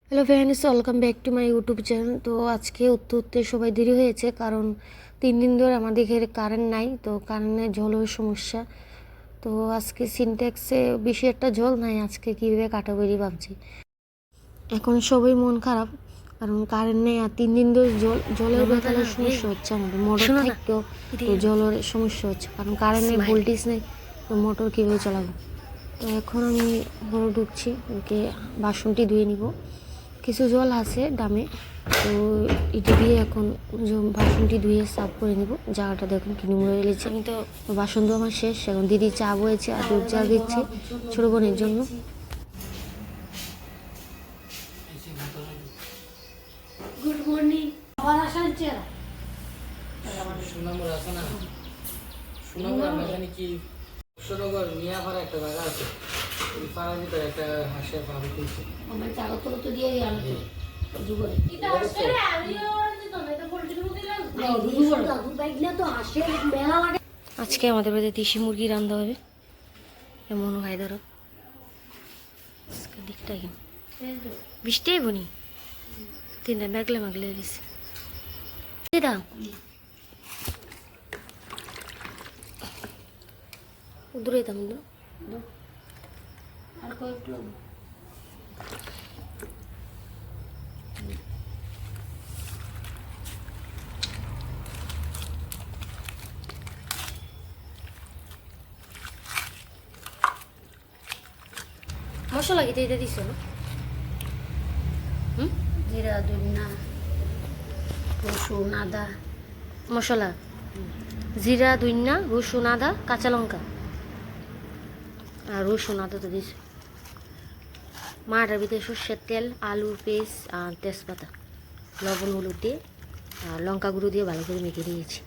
Hello friends, welcome back to my YouTube channel. তো আজকে উঠতে সবাই দেরি হয়েছে, কারণ 3 দিন ধরে আমাদের এখানে কারেন্ট নাই। তো কারেন্টের জলের সমস্যা। তো আজকে সিনট্যাক্সে বেশি একটা জল নাই, আজকে কীভাবে কাটাবো ভাবছি। এখন সবাই মন খারাপ, কারণ কারেন্ট নেই আর 3 দিন ধরে জলের বেতালের সমস্যা হচ্ছে। আমাদের মোটর থাকতেও তো জলের সমস্যা হচ্ছে, কারণ কারেন্টের ভোল্টেজ নেই। তো মোটর কীভাবে চালাবো? তো এখন আমি ঘরে ঢুকছি, ওকে বাসনটি ধুয়ে নিব। কিছু জল আছে ডামে, তো এটি দিয়ে এখন বাসনটি ধুয়ে সাফ করে নিব। জায়গাটা দেখুন কি নোংরা রেলেছে। আমি তো বাসন ধোয়া আমার শেষ। এখন দিদি চা বয়েছে আর দুধ চা দিচ্ছে ছোটো বোনের জন্য। Good morning. আবার আসার চেয়ার সুনামগড় মেকানিক কি সুনামগড় মিয়াপাড়া একটা জায়গা আছে, ওই পাড়ার ভিতরে একটা হাঁসের ফার্ম খুলছে। আমার চাকর তো তো দিয়ে আনো তো যুগরে এটা আসে আমিও তো না, এটা পোল্ট্রি মুরগি লাগে যুগরে দুধ বাইকলে তো হাসে মেলা লাগে। আজকে আমাদের বাড়িতে দেশি মুরগি রান্না হবে, এমন হয় ধরো। আজকে দিকটা কি বৃষ্টি বনি 3 দিন মাগলে দিছে দিদা। দূরে দাম আর কয়েকটু মশলা কি এটা দিছো না? জিরা ধনিয়া রসুন আদা মশলা জিরা, ধনিয়া, রসুন, আদা, কাঁচা লঙ্কা আর রসুন আদা তো দিয়েছে। মাটার ভিতরে সর্ষের তেল, আলুর পেস্ট আর তেজপাতা, লবণ, হলুদ দিয়ে আর লঙ্কা গুঁড়ো দিয়ে ভালো করে মেখে দিয়েছি।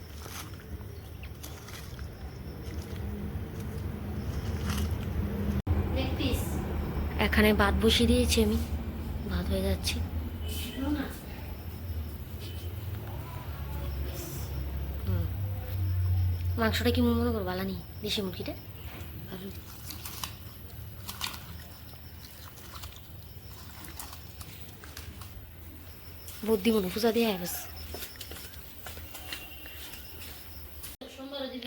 এখানে ভাত বসিয়ে দিয়েছি আমি, ভাত হয়ে যাচ্ছে। মাংসটা কি মনে করো বালানি দেশি মুরগিটা বুদ্ধি মনে পূজা দিয়ে বাস।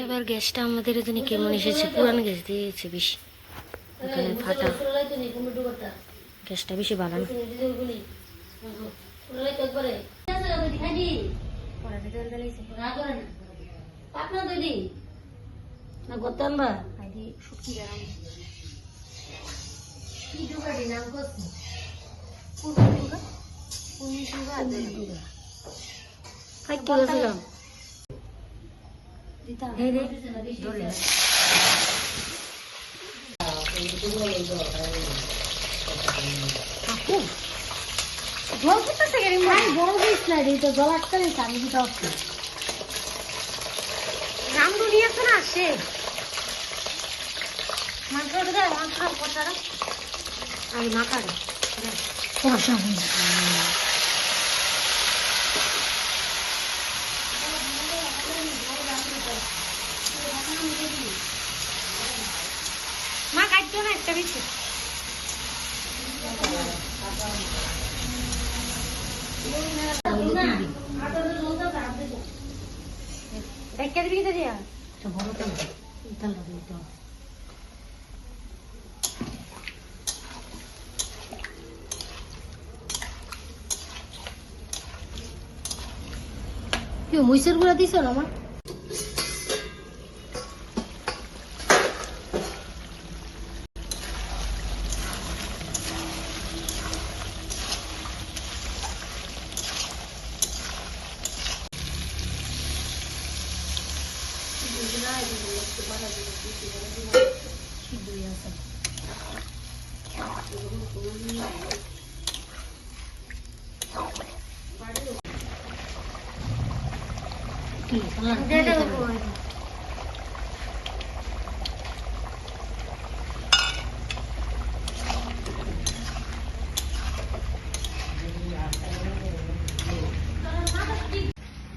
এবার গ্যাসটা আমাদের জন্য কেমন এসেছে, পুরান গ্যাস দিয়েছে বেশি, এখানে ফাটা গ্যাসটা বেশি বালানো। না গতান বা জল করতেছে বড় দিস না, এটা জল আটকা নেই আমি দিতে হচ্ছে রামদু নিয়ে আসো না সে মাংস মাংস কষারা আমি মাখারে কষা মা কাটছো না একটা বেশি মহিষের গুঁড়া দিছ না আমার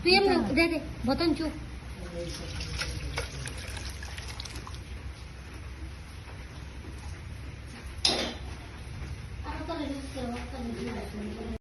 তুই এমনি দে বতন চুপ